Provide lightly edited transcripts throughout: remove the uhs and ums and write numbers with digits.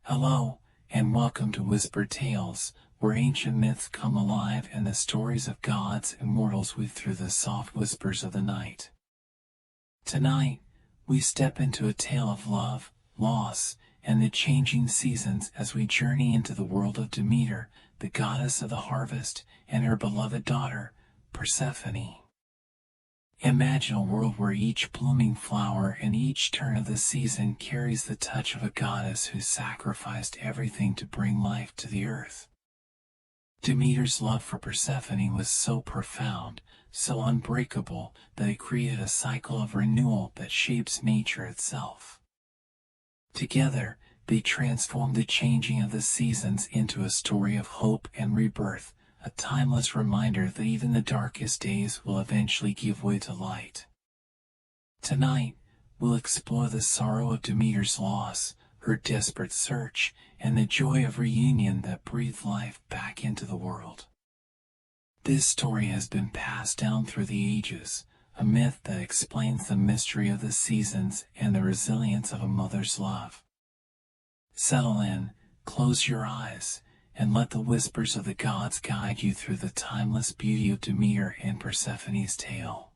Hello, and welcome to Whispered Tales, where ancient myths come alive and the stories of gods and mortals weave through the soft whispers of the night. Tonight, we step into a tale of love, loss, and the changing seasons as we journey into the world of Demeter, the goddess of the harvest, and her beloved daughter, Persephone. Imagine a world where each blooming flower and each turn of the season carries the touch of a goddess who sacrificed everything to bring life to the earth. Demeter's love for Persephone was so profound, so unbreakable, that it created a cycle of renewal that shapes nature itself. Together, they transformed the changing of the seasons into a story of hope and rebirth, a timeless reminder that even the darkest days will eventually give way to light. Tonight, we'll explore the sorrow of Demeter's loss, her desperate search, and the joy of reunion that breathed life back into the world. This story has been passed down through the ages, a myth that explains the mystery of the seasons and the resilience of a mother's love. Settle in, close your eyes, and let the whispers of the gods guide you through the timeless beauty of Demeter and Persephone's tale.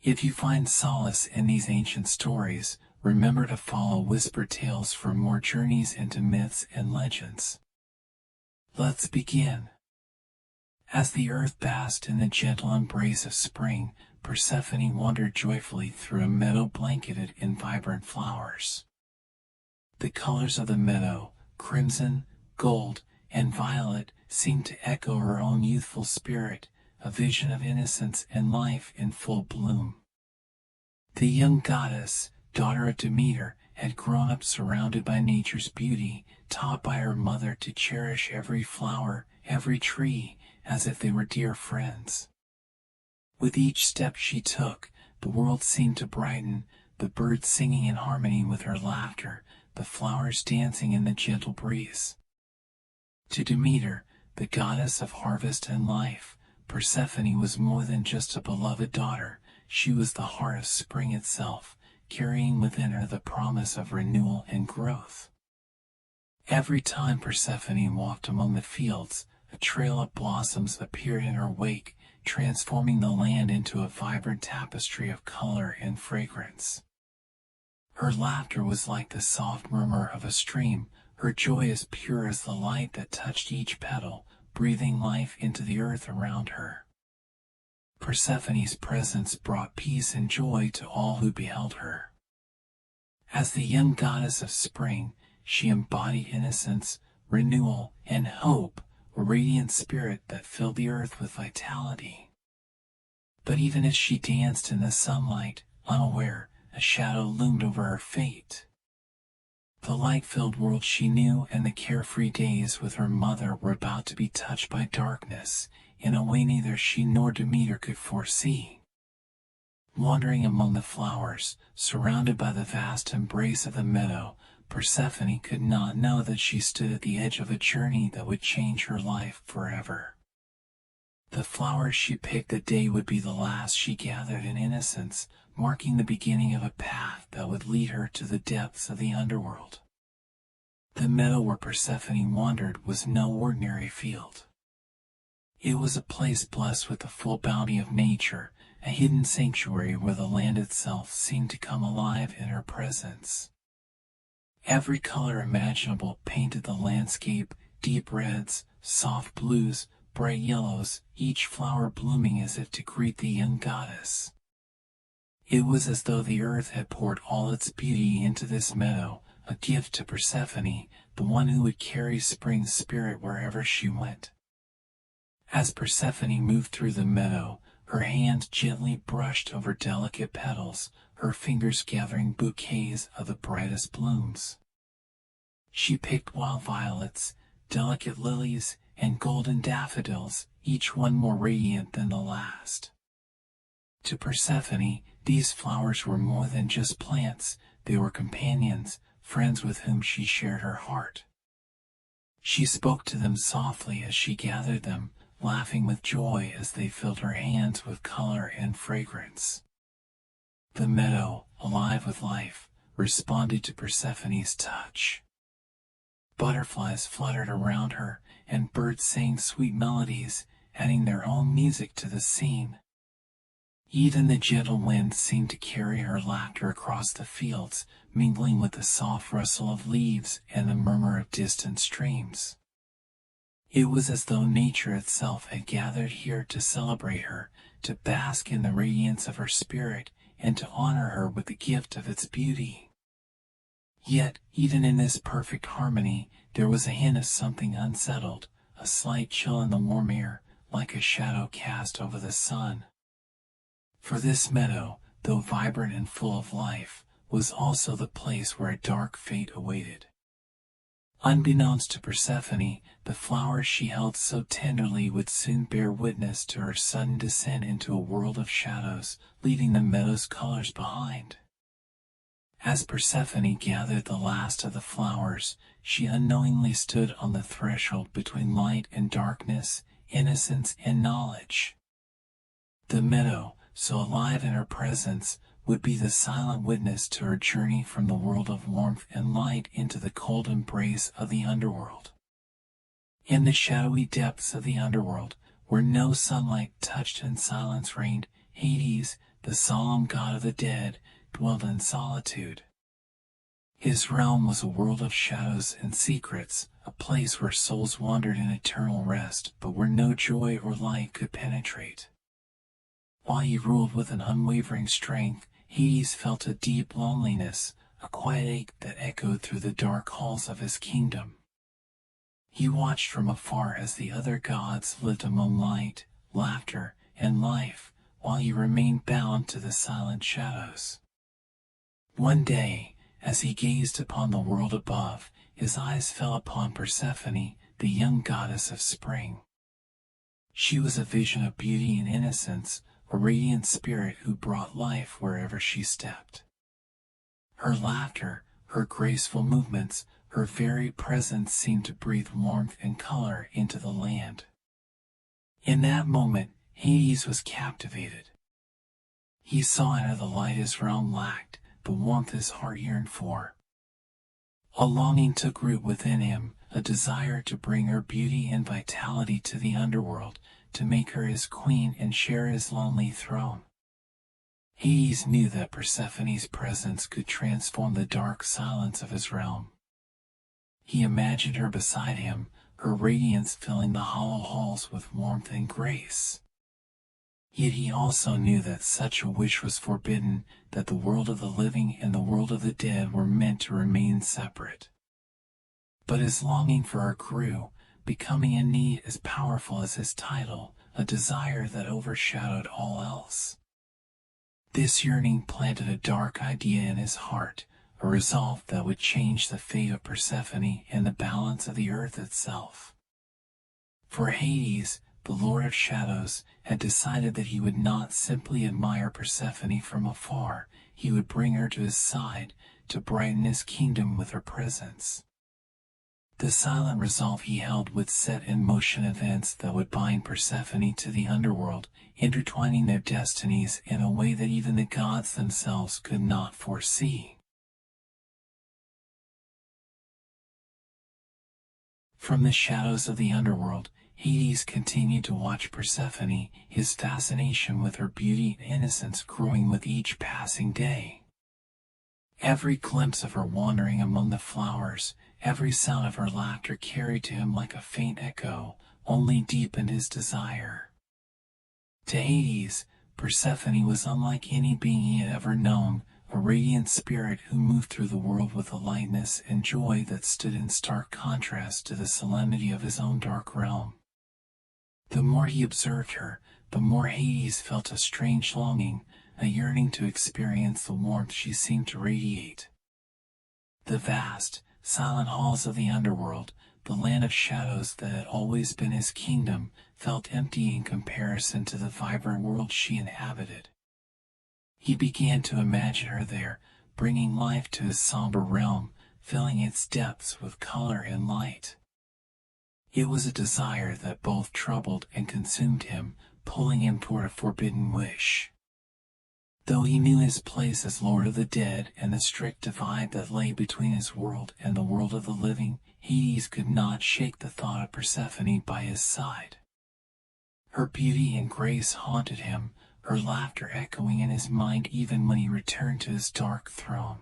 If you find solace in these ancient stories, remember to follow Whispered Tales for more journeys into myths and legends. Let's begin. As the earth basked in the gentle embrace of spring, Persephone wandered joyfully through a meadow blanketed in vibrant flowers. The colors of the meadow, crimson, gold, and violet, seemed to echo her own youthful spirit, a vision of innocence and life in full bloom. The young goddess, daughter of Demeter, had grown up surrounded by nature's beauty, taught by her mother to cherish every flower, every tree, as if they were dear friends. With each step she took, the world seemed to brighten, the birds singing in harmony with her laughter, the flowers dancing in the gentle breeze. To Demeter, the goddess of harvest and life, Persephone was more than just a beloved daughter. She was the heart of spring itself, carrying within her the promise of renewal and growth. Every time Persephone walked among the fields, a trail of blossoms appeared in her wake, transforming the land into a vibrant tapestry of color and fragrance. Her laughter was like the soft murmur of a stream, her joy as pure as the light that touched each petal, breathing life into the earth around her. Persephone's presence brought peace and joy to all who beheld her. As the young goddess of spring, she embodied innocence, renewal, and hope, a radiant spirit that filled the earth with vitality. But even as she danced in the sunlight, unaware, a shadow loomed over her fate. The light-filled world she knew and the carefree days with her mother were about to be touched by darkness, in a way neither she nor Demeter could foresee. Wandering among the flowers, surrounded by the vast embrace of the meadow, Persephone could not know that she stood at the edge of a journey that would change her life forever. The flowers she picked that day would be the last she gathered in innocence, marking the beginning of a path that would lead her to the depths of the underworld. The meadow where Persephone wandered was no ordinary field. It was a place blessed with the full bounty of nature, a hidden sanctuary where the land itself seemed to come alive in her presence. Every color imaginable painted the landscape, deep reds, soft blues, bright yellows, each flower blooming as if to greet the young goddess. It was as though the earth had poured all its beauty into this meadow, a gift to Persephone, the one who would carry spring's spirit wherever she went. As Persephone moved through the meadow, her hand gently brushed over delicate petals, her fingers gathering bouquets of the brightest blooms. She picked wild violets, delicate lilies, and golden daffodils, each one more radiant than the last. To Persephone, these flowers were more than just plants, they were companions, friends with whom she shared her heart. She spoke to them softly as she gathered them, laughing with joy as they filled her hands with color and fragrance. The meadow, alive with life, responded to Persephone's touch. Butterflies fluttered around her, and birds sang sweet melodies, adding their own music to the scene. Even the gentle wind seemed to carry her laughter across the fields, mingling with the soft rustle of leaves and the murmur of distant streams. It was as though nature itself had gathered here to celebrate her, to bask in the radiance of her spirit, and to honor her with the gift of its beauty. Yet, even in this perfect harmony, there was a hint of something unsettled, a slight chill in the warm air, like a shadow cast over the sun. For this meadow, though vibrant and full of life, was also the place where a dark fate awaited. Unbeknownst to Persephone, the flowers she held so tenderly would soon bear witness to her sudden descent into a world of shadows, leaving the meadow's colors behind. As Persephone gathered the last of the flowers, she unknowingly stood on the threshold between light and darkness, innocence and knowledge. The meadow, so alive in her presence, would be the silent witness to her journey from the world of warmth and light into the cold embrace of the underworld. In the shadowy depths of the underworld, where no sunlight touched and silence reigned, Hades, the solemn god of the dead, dwelt in solitude. His realm was a world of shadows and secrets, a place where souls wandered in eternal rest, but where no joy or light could penetrate. While he ruled with an unwavering strength, Hades felt a deep loneliness, a quiet ache that echoed through the dark halls of his kingdom. He watched from afar as the other gods lived among light, laughter, and life, while he remained bound to the silent shadows. One day, as he gazed upon the world above, his eyes fell upon Persephone, the young goddess of spring. She was a vision of beauty and innocence, a radiant spirit who brought life wherever she stepped. Her laughter, her graceful movements, her very presence seemed to breathe warmth and color into the land. In that moment, Hades was captivated. He saw in her the light his realm lacked, the warmth his heart yearned for. A longing took root within him, a desire to bring her beauty and vitality to the underworld, to make her his queen and share his lonely throne. Hades knew that Persephone's presence could transform the dark silence of his realm. He imagined her beside him, her radiance filling the hollow halls with warmth and grace. Yet he also knew that such a wish was forbidden, that the world of the living and the world of the dead were meant to remain separate. But his longing for her grew, becoming a need as powerful as his title, a desire that overshadowed all else. This yearning planted a dark idea in his heart, a resolve that would change the fate of Persephone and the balance of the earth itself. For Hades, the Lord of Shadows, had decided that he would not simply admire Persephone from afar, he would bring her to his side, to brighten his kingdom with her presence. The silent resolve he held would set in motion events that would bind Persephone to the underworld, intertwining their destinies in a way that even the gods themselves could not foresee. From the shadows of the underworld, Hades continued to watch Persephone, his fascination with her beauty and innocence growing with each passing day. Every glimpse of her wandering among the flowers, every sound of her laughter carried to him like a faint echo, only deepened his desire. To Hades, Persephone was unlike any being he had ever known, a radiant spirit who moved through the world with a lightness and joy that stood in stark contrast to the solemnity of his own dark realm. The more he observed her, the more Hades felt a strange longing, a yearning to experience the warmth she seemed to radiate. The vast, silent halls of the underworld, the land of shadows that had always been his kingdom, felt empty in comparison to the vibrant world she inhabited. He began to imagine her there, bringing life to his somber realm, filling its depths with color and light. It was a desire that both troubled and consumed him, pulling him toward a forbidden wish. Though he knew his place as Lord of the Dead and the strict divide that lay between his world and the world of the living, Hades could not shake the thought of Persephone by his side. Her beauty and grace haunted him, her laughter echoing in his mind even when he returned to his dark throne.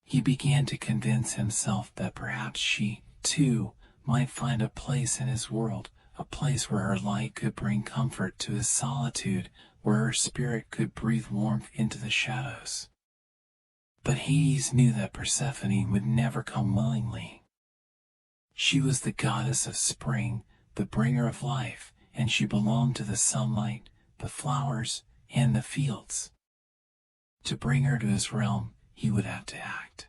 He began to convince himself that perhaps she, too, might find a place in his world, a place where her light could bring comfort to his solitude, where her spirit could breathe warmth into the shadows. But Hades knew that Persephone would never come willingly. She was the goddess of spring, the bringer of life, and she belonged to the sunlight, the flowers, and the fields. To bring her to his realm, he would have to act.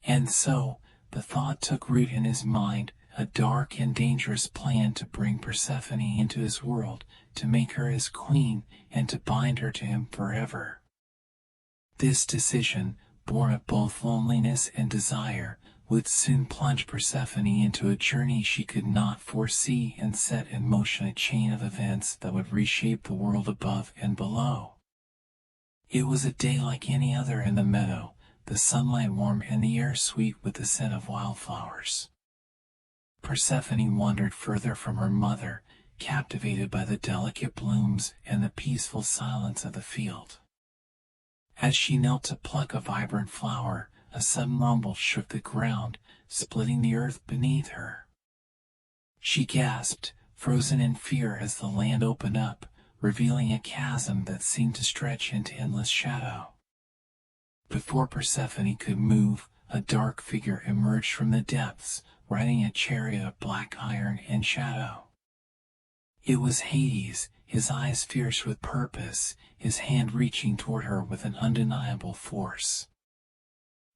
And so, the thought took root in his mind, a dark and dangerous plan to bring Persephone into his world, to make her his queen, and to bind her to him forever. This decision, born of both loneliness and desire, would soon plunge Persephone into a journey she could not foresee and set in motion a chain of events that would reshape the world above and below. It was a day like any other in the meadow, the sunlight warm and the air sweet with the scent of wildflowers. Persephone wandered further from her mother, captivated by the delicate blooms and the peaceful silence of the field. As she knelt to pluck a vibrant flower, a sudden rumble shook the ground, splitting the earth beneath her. She gasped, frozen in fear as the land opened up, revealing a chasm that seemed to stretch into endless shadow. Before Persephone could move, a dark figure emerged from the depths, riding a chariot of black iron and shadow. It was Hades, his eyes fierce with purpose, his hand reaching toward her with an undeniable force.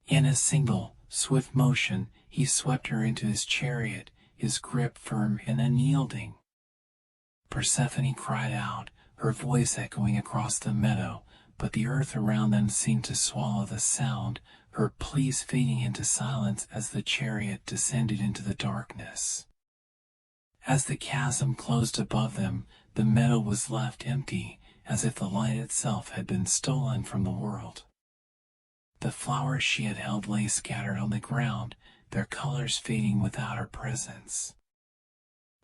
In a single, swift motion, he swept her into his chariot, his grip firm and unyielding. Persephone cried out, her voice echoing across the meadow, but the earth around them seemed to swallow the sound, her pleas fading into silence as the chariot descended into the darkness. As the chasm closed above them, the meadow was left empty, as if the light itself had been stolen from the world. The flowers she had held lay scattered on the ground, their colors fading without her presence.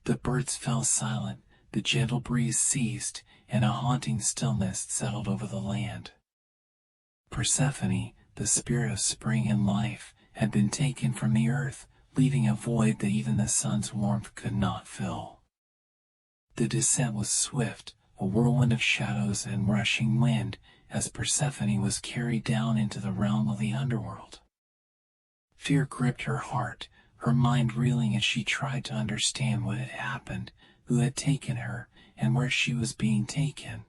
The birds fell silent, the gentle breeze ceased, and a haunting stillness settled over the land. Persephone, the spirit of spring and life, had been taken from the earth, leaving a void that even the sun's warmth could not fill. The descent was swift, a whirlwind of shadows and rushing wind, as Persephone was carried down into the realm of the underworld. Fear gripped her heart, her mind reeling as she tried to understand what had happened, who had taken her, and where she was being taken.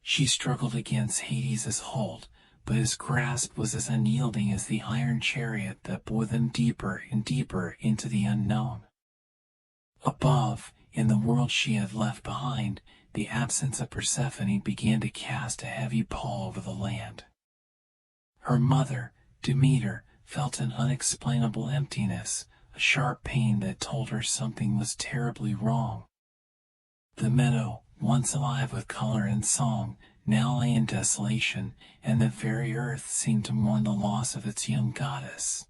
She struggled against Hades' hold, but his grasp was as unyielding as the iron chariot that bore them deeper and deeper into the unknown. Above, in the world she had left behind, the absence of Persephone began to cast a heavy pall over the land. Her mother, Demeter, felt an unexplainable emptiness, a sharp pain that told her something was terribly wrong. The meadow, once alive with color and song, now lay in desolation, and the very earth seemed to mourn the loss of its young goddess.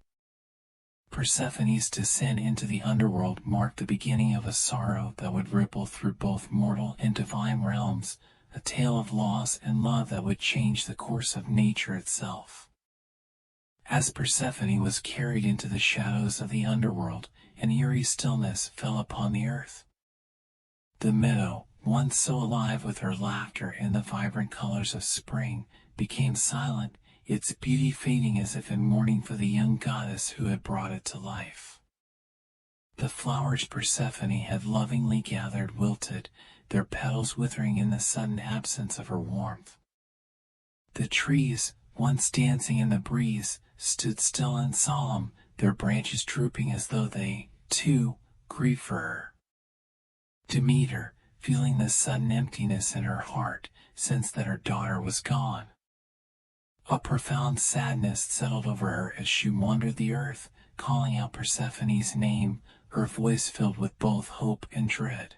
Persephone's descent into the underworld marked the beginning of a sorrow that would ripple through both mortal and divine realms, a tale of loss and love that would change the course of nature itself. As Persephone was carried into the shadows of the underworld, an eerie stillness fell upon the earth. The meadow, once so alive with her laughter and the vibrant colors of spring, became silent, its beauty fading as if in mourning for the young goddess who had brought it to life. The flowers Persephone had lovingly gathered wilted, their petals withering in the sudden absence of her warmth. The trees, once dancing in the breeze, stood still and solemn, their branches drooping as though they, too, grieved for her. Demeter, feeling the sudden emptiness in her heart, sensed that her daughter was gone. A profound sadness settled over her as she wandered the earth, calling out Persephone's name, her voice filled with both hope and dread.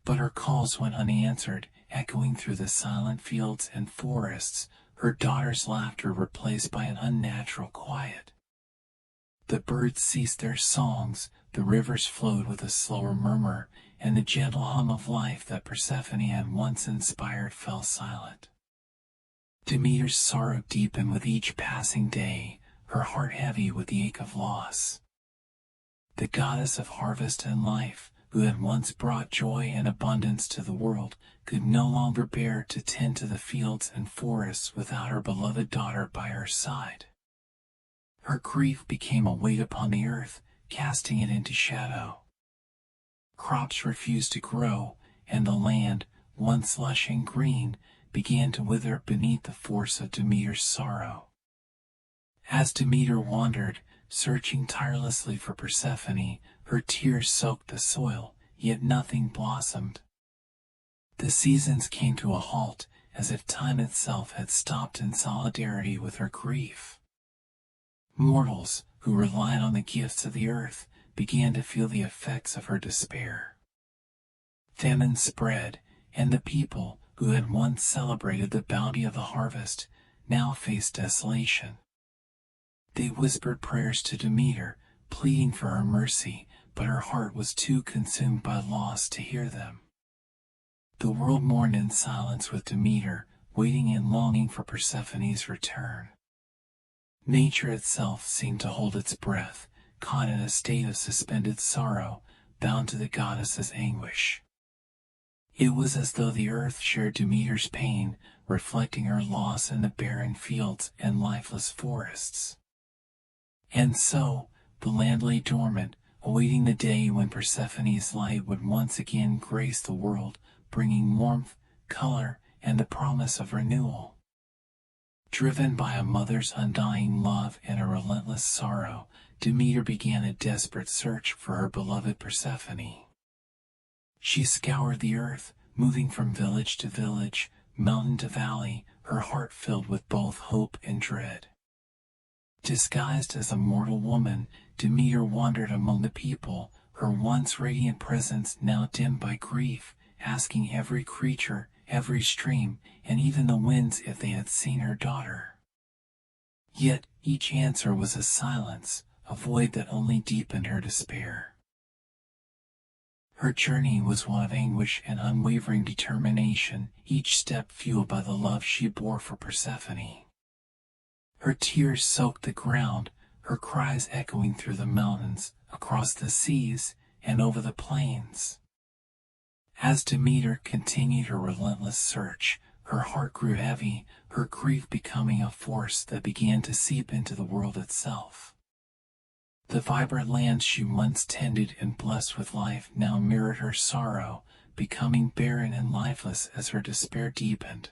But her calls went unanswered, echoing through the silent fields and forests, her daughter's laughter replaced by an unnatural quiet. The birds ceased their songs, the rivers flowed with a slower murmur, and the gentle hum of life that Persephone had once inspired fell silent. Demeter's sorrow deepened with each passing day, her heart heavy with the ache of loss. The goddess of harvest and life, who had once brought joy and abundance to the world, could no longer bear to tend to the fields and forests without her beloved daughter by her side. Her grief became a weight upon the earth, casting it into shadow. Crops refused to grow, and the land, once lush and green, began to wither beneath the force of Demeter's sorrow. As Demeter wandered, searching tirelessly for Persephone, her tears soaked the soil, yet nothing blossomed. The seasons came to a halt, as if time itself had stopped in solidarity with her grief. Mortals, who relied on the gifts of the earth, began to feel the effects of her despair. Famine spread, and the people, who had once celebrated the bounty of the harvest, now faced desolation. They whispered prayers to Demeter, pleading for her mercy, but her heart was too consumed by loss to hear them. The world mourned in silence with Demeter, waiting and longing for Persephone's return. Nature itself seemed to hold its breath, caught in a state of suspended sorrow, bound to the goddess's anguish. It was as though the earth shared Demeter's pain, reflecting her loss in the barren fields and lifeless forests. And so, the land lay dormant, awaiting the day when Persephone's light would once again grace the world, bringing warmth, color, and the promise of renewal. Driven by a mother's undying love and a relentless sorrow, Demeter began a desperate search for her beloved Persephone. She scoured the earth, moving from village to village, mountain to valley, her heart filled with both hope and dread. Disguised as a mortal woman, Demeter wandered among the people, her once radiant presence now dimmed by grief, asking every creature, every stream, and even the winds if they had seen her daughter. Yet each answer was a silence, a void that only deepened her despair. Her journey was one of anguish and unwavering determination, each step fueled by the love she bore for Persephone. Her tears soaked the ground, her cries echoing through the mountains, across the seas, and over the plains. As Demeter continued her relentless search, her heart grew heavy, her grief becoming a force that began to seep into the world itself. The vibrant lands she once tended and blessed with life now mirrored her sorrow, becoming barren and lifeless as her despair deepened.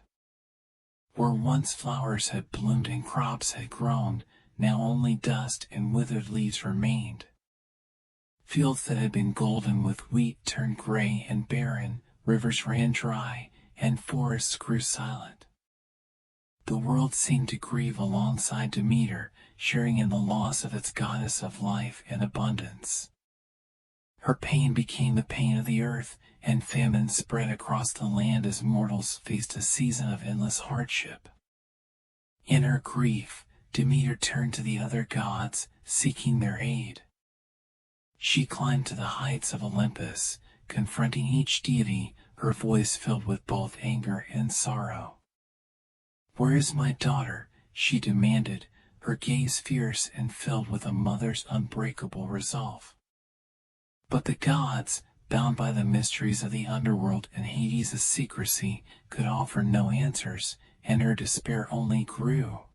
Where once flowers had bloomed and crops had grown, now only dust and withered leaves remained. Fields that had been golden with wheat turned gray and barren, rivers ran dry, and forests grew silent. The world seemed to grieve alongside Demeter, sharing in the loss of its goddess of life and abundance. Her pain became the pain of the earth, and famine spread across the land as mortals faced a season of endless hardship. In her grief, Demeter turned to the other gods, seeking their aid. She climbed to the heights of Olympus, confronting each deity, her voice filled with both anger and sorrow. "Where is my daughter?" she demanded, her gaze fierce and filled with a mother's unbreakable resolve. But the gods, bound by the mysteries of the underworld and Hades' secrecy, could offer no answers, and her despair only grew.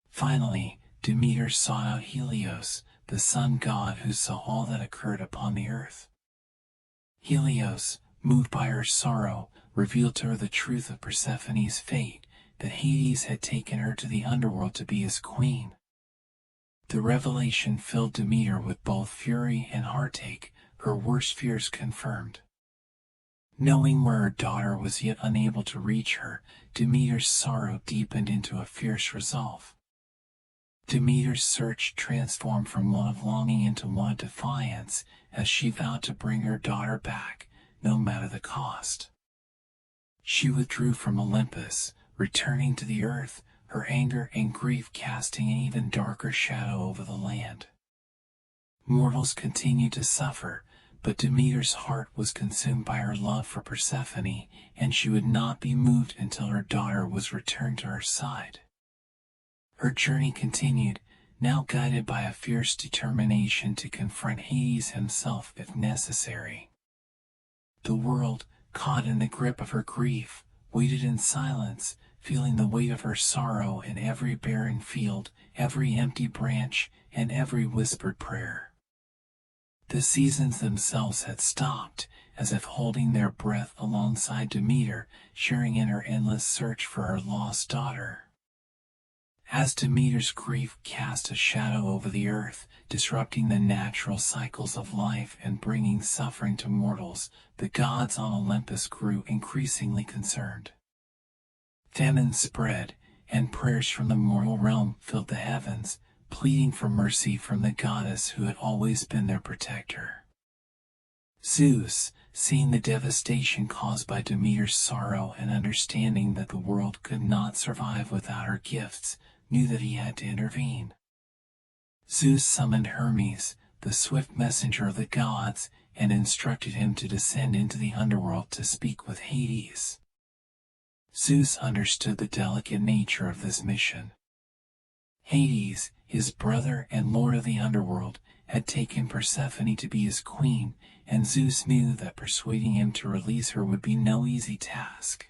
Finally, Demeter sought out Helios, the sun god who saw all that occurred upon the earth. Helios, moved by her sorrow, revealed to her the truth of Persephone's fate, that Hades had taken her to the underworld to be his queen. The revelation filled Demeter with both fury and heartache, her worst fears confirmed. Knowing where her daughter was yet unable to reach her, Demeter's sorrow deepened into a fierce resolve. Demeter's search transformed from one of longing into one of defiance, as she vowed to bring her daughter back, no matter the cost. She withdrew from Olympus, returning to the earth, her anger and grief casting an even darker shadow over the land. Mortals continued to suffer, but Demeter's heart was consumed by her love for Persephone, and she would not be moved until her daughter was returned to her side. Her journey continued, now guided by a fierce determination to confront Hades himself if necessary. The world, caught in the grip of her grief, waited in silence, feeling the weight of her sorrow in every barren field, every empty branch, and every whispered prayer. The seasons themselves had stopped, as if holding their breath alongside Demeter, sharing in her endless search for her lost daughter. As Demeter's grief cast a shadow over the earth, disrupting the natural cycles of life and bringing suffering to mortals, the gods on Olympus grew increasingly concerned. Famine spread, and prayers from the mortal realm filled the heavens, pleading for mercy from the goddess who had always been their protector. Zeus, seeing the devastation caused by Demeter's sorrow and understanding that the world could not survive without her gifts, knew that he had to intervene. Zeus summoned Hermes, the swift messenger of the gods, and instructed him to descend into the underworld to speak with Hades. Zeus understood the delicate nature of this mission. Hades, his brother and lord of the underworld, had taken Persephone to be his queen, and Zeus knew that persuading him to release her would be no easy task.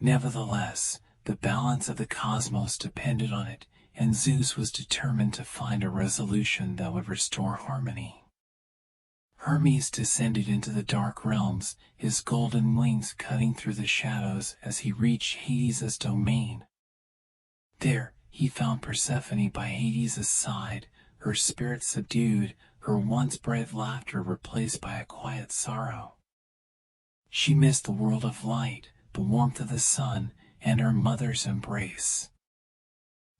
Nevertheless, the balance of the cosmos depended on it, and Zeus was determined to find a resolution that would restore harmony. Hermes descended into the dark realms, his golden wings cutting through the shadows as he reached Hades' domain. There, he found Persephone by Hades' side, her spirit subdued, her once bright laughter replaced by a quiet sorrow. She missed the world of light, the warmth of the sun, and her mother's embrace.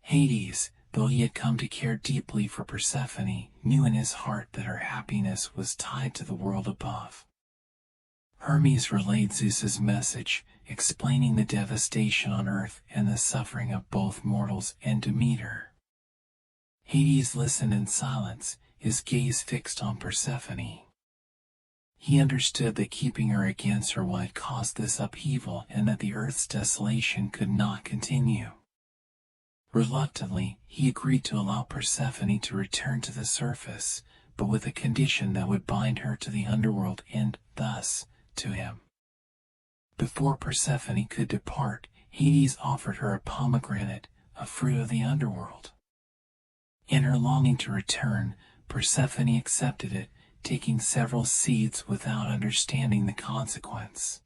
Hades, though he had come to care deeply for Persephone, knew in his heart that her happiness was tied to the world above. Hermes relayed Zeus's message, explaining the devastation on earth and the suffering of both mortals and Demeter. Hades listened in silence, his gaze fixed on Persephone. He understood that keeping her against her had caused this upheaval and that the earth's desolation could not continue. Reluctantly, he agreed to allow Persephone to return to the surface, but with a condition that would bind her to the underworld and, thus, to him. Before Persephone could depart, Hades offered her a pomegranate, a fruit of the underworld. In her longing to return, Persephone accepted it, taking several seeds without understanding the consequence.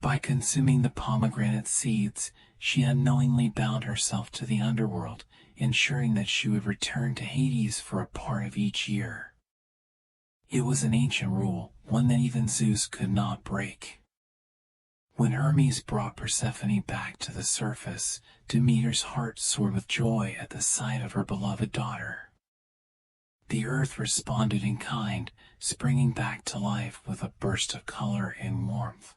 By consuming the pomegranate seeds, she unknowingly bound herself to the underworld, ensuring that she would return to Hades for a part of each year. It was an ancient rule, one that even Zeus could not break. When Hermes brought Persephone back to the surface, Demeter's heart soared with joy at the sight of her beloved daughter. The earth responded in kind, springing back to life with a burst of color and warmth.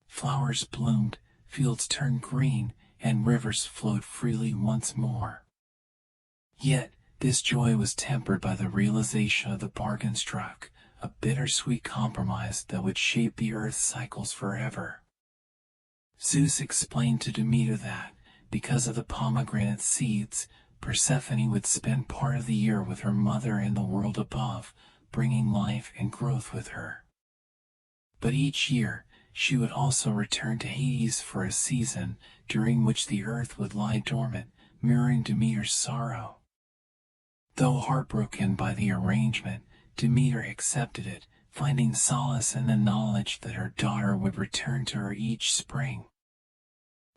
Flowers bloomed, fields turned green, and rivers flowed freely once more. Yet, this joy was tempered by the realization of the bargain struck, a bittersweet compromise that would shape the earth's cycles forever. Zeus explained to Demeter that, because of the pomegranate seeds, Persephone would spend part of the year with her mother in the world above, bringing life and growth with her. But each year, she would also return to Hades for a season, during which the earth would lie dormant, mirroring Demeter's sorrow. Though heartbroken by the arrangement, Demeter accepted it, finding solace in the knowledge that her daughter would return to her each spring.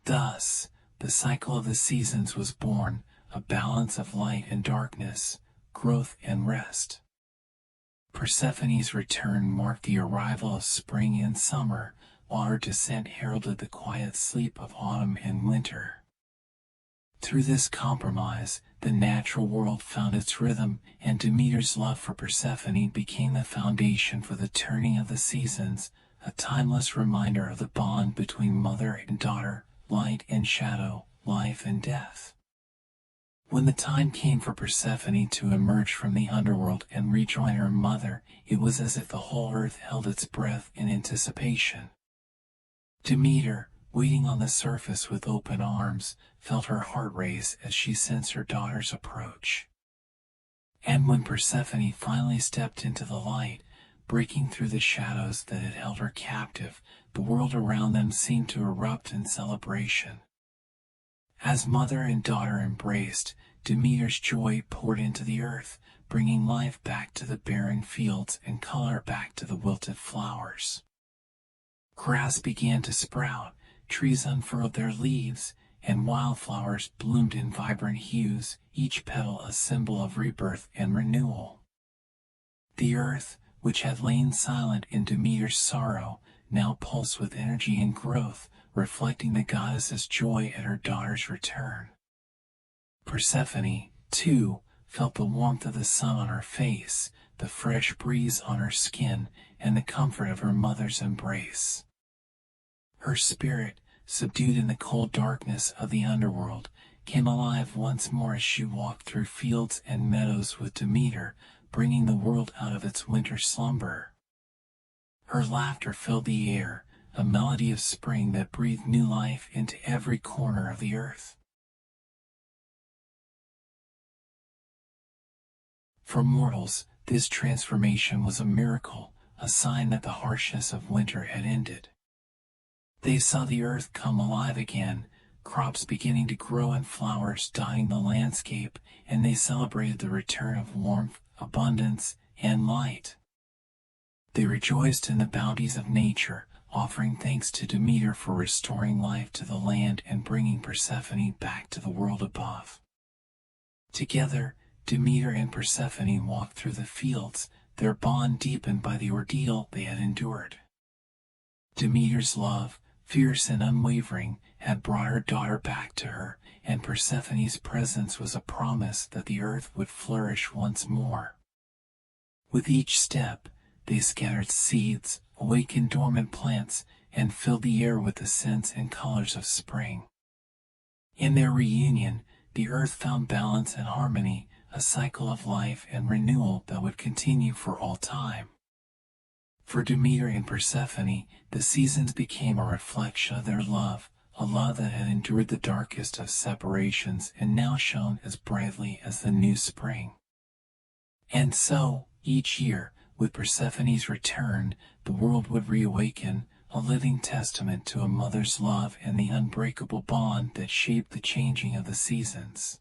Thus, the cycle of the seasons was born, a balance of light and darkness, growth and rest. Persephone's return marked the arrival of spring and summer, while her descent heralded the quiet sleep of autumn and winter. Through this compromise, the natural world found its rhythm, and Demeter's love for Persephone became the foundation for the turning of the seasons, a timeless reminder of the bond between mother and daughter, light and shadow, life and death. When the time came for Persephone to emerge from the underworld and rejoin her mother, it was as if the whole earth held its breath in anticipation. Demeter, waiting on the surface with open arms, felt her heart race as she sensed her daughter's approach. And when Persephone finally stepped into the light, breaking through the shadows that had held her captive, the world around them seemed to erupt in celebration. As mother and daughter embraced, Demeter's joy poured into the earth, bringing life back to the barren fields and color back to the wilted flowers. Grass began to sprout, trees unfurled their leaves, and wildflowers bloomed in vibrant hues, each petal a symbol of rebirth and renewal. The earth, which had lain silent in Demeter's sorrow, now pulsed with energy and growth, reflecting the goddess's joy at her daughter's return. Persephone, too, felt the warmth of the sun on her face, the fresh breeze on her skin, and the comfort of her mother's embrace. Her spirit, subdued in the cold darkness of the underworld, came alive once more as she walked through fields and meadows with Demeter, bringing the world out of its winter slumber. Her laughter filled the air, a melody of spring that breathed new life into every corner of the earth. For mortals, this transformation was a miracle, a sign that the harshness of winter had ended. They saw the earth come alive again, crops beginning to grow and flowers dotting the landscape, and they celebrated the return of warmth, abundance, and light. They rejoiced in the bounties of nature, offering thanks to Demeter for restoring life to the land and bringing Persephone back to the world above. Together, Demeter and Persephone walked through the fields, their bond deepened by the ordeal they had endured. Demeter's love, fierce and unwavering, had brought her daughter back to her, and Persephone's presence was a promise that the earth would flourish once more. With each step, they scattered seeds, awakened dormant plants, and filled the air with the scents and colors of spring. In their reunion, the earth found balance and harmony, a cycle of life and renewal that would continue for all time. For Demeter and Persephone, the seasons became a reflection of their love, a love that had endured the darkest of separations and now shone as brightly as the new spring. And so, each year, with Persephone's return, the world would reawaken, a living testament to a mother's love and the unbreakable bond that shaped the changing of the seasons.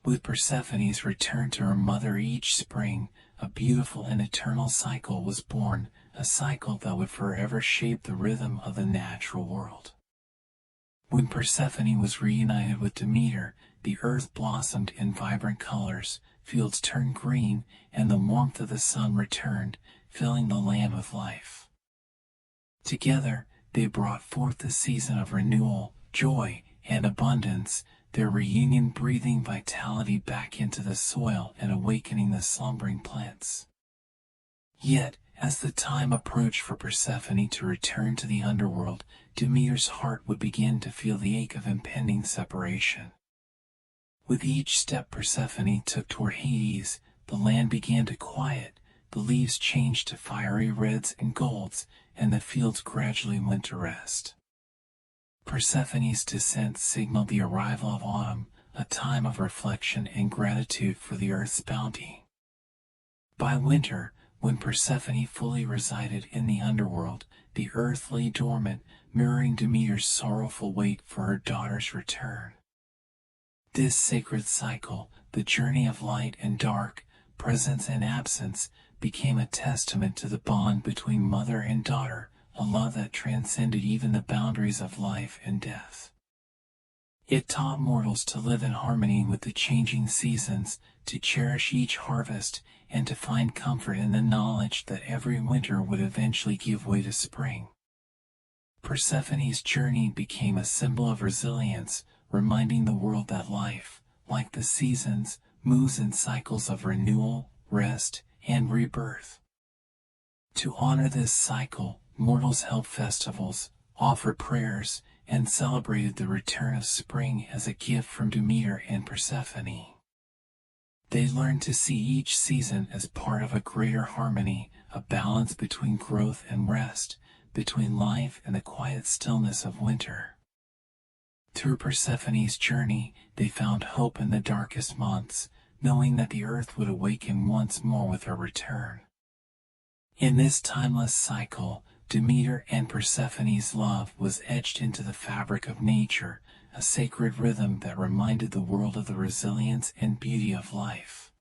With Persephone's return to her mother each spring, a beautiful and eternal cycle was born, a cycle that would forever shape the rhythm of the natural world. When Persephone was reunited with Demeter, the earth blossomed in vibrant colors, fields turned green, and the warmth of the sun returned, filling the land with life. Together, they brought forth the season of renewal, joy, and abundance, their reunion breathing vitality back into the soil and awakening the slumbering plants. Yet, as the time approached for Persephone to return to the underworld, Demeter's heart would begin to feel the ache of impending separation. With each step Persephone took toward Hades, the land began to quiet, the leaves changed to fiery reds and golds, and the fields gradually went to rest. Persephone's descent signaled the arrival of autumn, a time of reflection and gratitude for the earth's bounty. By winter, when Persephone fully resided in the underworld, the earth lay dormant, mirroring Demeter's sorrowful wait for her daughter's return. This sacred cycle, the journey of light and dark, presence and absence, became a testament to the bond between mother and daughter, a love that transcended even the boundaries of life and death. It taught mortals to live in harmony with the changing seasons, to cherish each harvest, and to find comfort in the knowledge that every winter would eventually give way to spring. Persephone's journey became a symbol of resilience, reminding the world that life, like the seasons, moves in cycles of renewal, rest, and rebirth. To honor this cycle, mortals held festivals, offered prayers, and celebrated the return of spring as a gift from Demeter and Persephone. They learned to see each season as part of a greater harmony, a balance between growth and rest, between life and the quiet stillness of winter. Through Persephone's journey, they found hope in the darkest months, knowing that the earth would awaken once more with her return. In this timeless cycle, Demeter and Persephone's love was etched into the fabric of nature, a sacred rhythm that reminded the world of the resilience and beauty of life.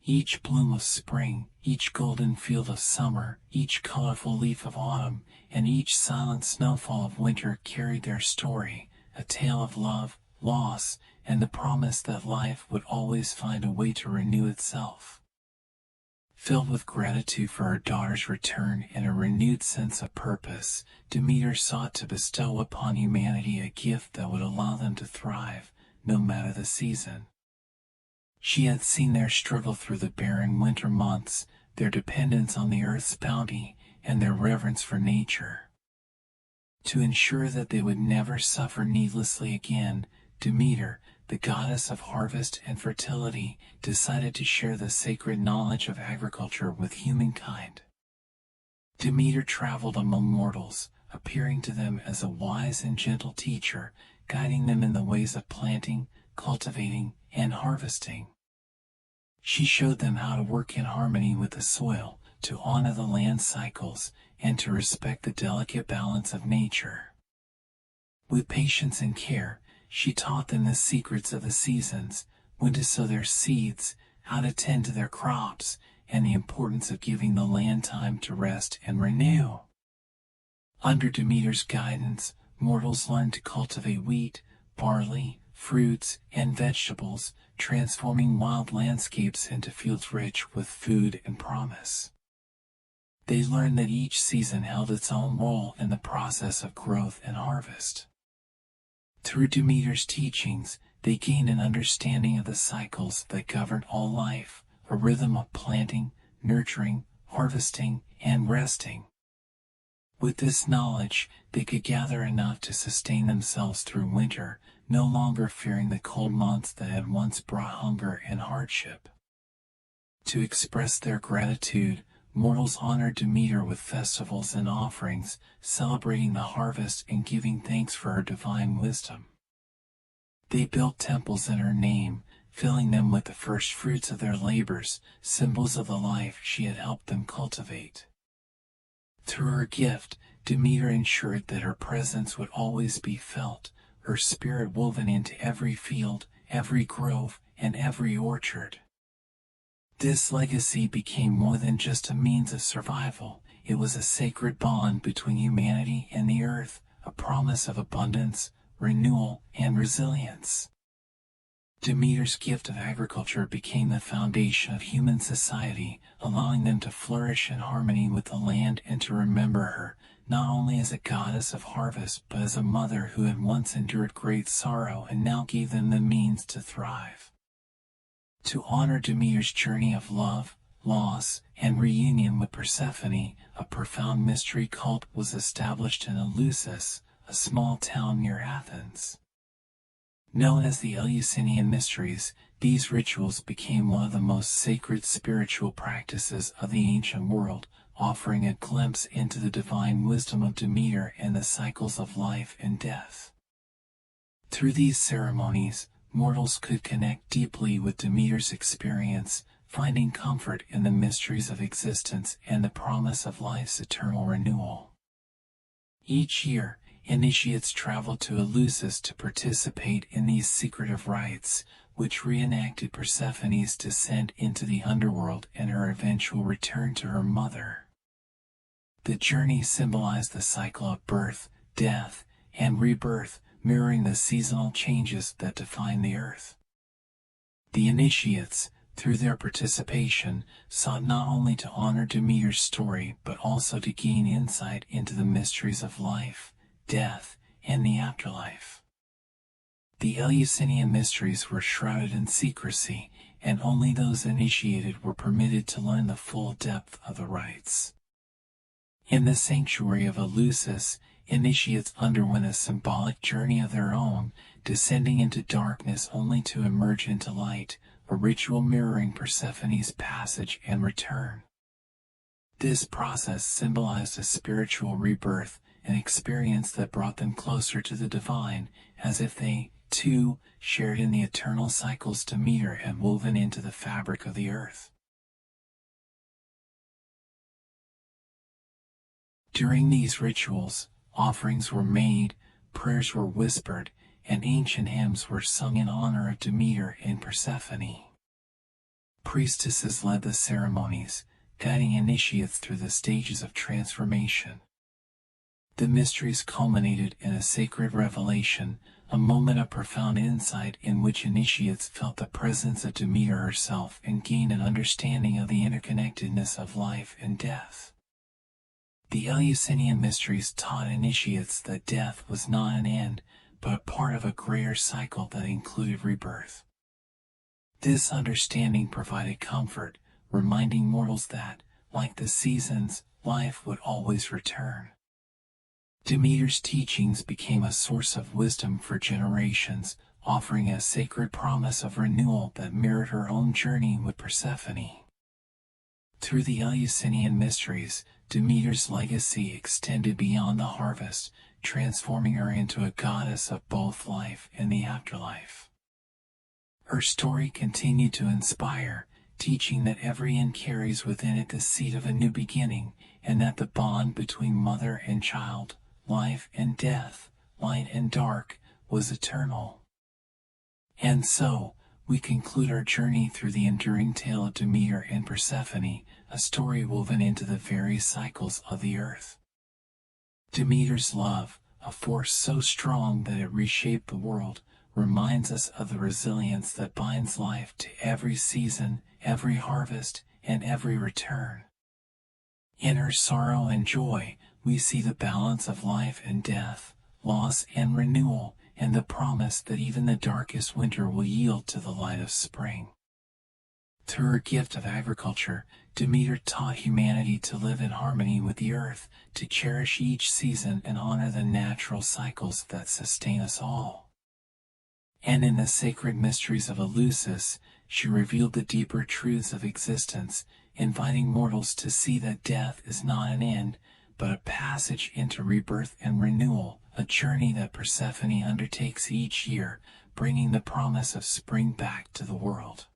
Each bloom of spring, each golden field of summer, each colorful leaf of autumn, and each silent snowfall of winter carried their story, a tale of love, loss, and the promise that life would always find a way to renew itself. Filled with gratitude for her daughter's return and a renewed sense of purpose, Demeter sought to bestow upon humanity a gift that would allow them to thrive, no matter the season. She had seen their struggle through the barren winter months, their dependence on the earth's bounty, and their reverence for nature. To ensure that they would never suffer needlessly again, Demeter, the goddess of harvest and fertility, decided to share the sacred knowledge of agriculture with humankind. Demeter traveled among mortals, appearing to them as a wise and gentle teacher, guiding them in the ways of planting, cultivating, and harvesting. She showed them how to work in harmony with the soil, to honor the land cycles, and to respect the delicate balance of nature. With patience and care, she taught them the secrets of the seasons, when to sow their seeds, how to tend to their crops, and the importance of giving the land time to rest and renew. Under Demeter's guidance, mortals learned to cultivate wheat, barley, fruits, and vegetables, transforming wild landscapes into fields rich with food and promise. They learned that each season held its own role in the process of growth and harvest. Through Demeter's teachings, they gained an understanding of the cycles that govern all life, a rhythm of planting, nurturing, harvesting, and resting. With this knowledge, they could gather enough to sustain themselves through winter, no longer fearing the cold months that had once brought hunger and hardship. To express their gratitude, mortals honored Demeter with festivals and offerings, celebrating the harvest and giving thanks for her divine wisdom. They built temples in her name, filling them with the first fruits of their labors, symbols of the life she had helped them cultivate. Through her gift, Demeter ensured that her presence would always be felt, her spirit woven into every field, every grove, and every orchard. This legacy became more than just a means of survival. It was a sacred bond between humanity and the earth, a promise of abundance, renewal, and resilience. Demeter's gift of agriculture became the foundation of human society, allowing them to flourish in harmony with the land and to remember her, not only as a goddess of harvest, but as a mother who had once endured great sorrow and now gave them the means to thrive. To honor Demeter's journey of love, loss, and reunion with Persephone, a profound mystery cult was established in Eleusis, a small town near Athens. Known as the Eleusinian Mysteries, these rituals became one of the most sacred spiritual practices of the ancient world, offering a glimpse into the divine wisdom of Demeter and the cycles of life and death. Through these ceremonies, mortals could connect deeply with Demeter's experience, finding comfort in the mysteries of existence and the promise of life's eternal renewal. Each year, initiates traveled to Eleusis to participate in these secretive rites, which reenacted Persephone's descent into the underworld and her eventual return to her mother. The journey symbolized the cycle of birth, death, and rebirth, mirroring the seasonal changes that define the earth. The initiates, through their participation, sought not only to honor Demeter's story but also to gain insight into the mysteries of life, death, and the afterlife. The Eleusinian mysteries were shrouded in secrecy, and only those initiated were permitted to learn the full depth of the rites. In the sanctuary of Eleusis, initiates underwent a symbolic journey of their own, descending into darkness only to emerge into light, a ritual mirroring Persephone's passage and return. This process symbolized a spiritual rebirth, an experience that brought them closer to the divine, as if they, too, shared in the eternal cycles Demeter had woven into the fabric of the earth. During these rituals, offerings were made, prayers were whispered, and ancient hymns were sung in honor of Demeter and Persephone. Priestesses led the ceremonies, guiding initiates through the stages of transformation. The mysteries culminated in a sacred revelation, a moment of profound insight in which initiates felt the presence of Demeter herself and gained an understanding of the interconnectedness of life and death. The Eleusinian mysteries taught initiates that death was not an end, but a part of a greater cycle that included rebirth. This understanding provided comfort, reminding mortals that, like the seasons, life would always return. Demeter's teachings became a source of wisdom for generations, offering a sacred promise of renewal that mirrored her own journey with Persephone. Through the Eleusinian mysteries, Demeter's legacy extended beyond the harvest, transforming her into a goddess of both life and the afterlife. Her story continued to inspire, teaching that every end carries within it the seed of a new beginning, and that the bond between mother and child, life and death, light and dark, was eternal. And so, we conclude our journey through the enduring tale of Demeter and Persephone, a story woven into the very cycles of the earth. Demeter's love, a force so strong that it reshaped the world, reminds us of the resilience that binds life to every season, every harvest, and every return. In her sorrow and joy, we see the balance of life and death, loss and renewal, and the promise that even the darkest winter will yield to the light of spring. Through her gift of agriculture, Demeter taught humanity to live in harmony with the earth, to cherish each season and honor the natural cycles that sustain us all. And in the sacred mysteries of Eleusis, she revealed the deeper truths of existence, inviting mortals to see that death is not an end, but a passage into rebirth and renewal, a journey that Persephone undertakes each year, bringing the promise of spring back to the world.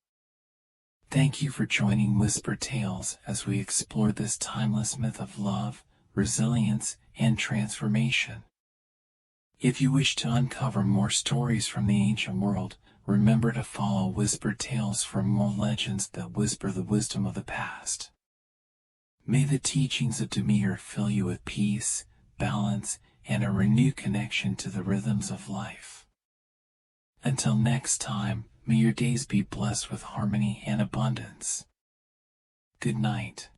Thank you for joining Whisper Tales as we explore this timeless myth of love, resilience, and transformation. If you wish to uncover more stories from the ancient world, remember to follow Whisper Tales for more legends that whisper the wisdom of the past. May the teachings of Demeter fill you with peace, balance, and a renewed connection to the rhythms of life. Until next time, may your days be blessed with harmony and abundance. Good night.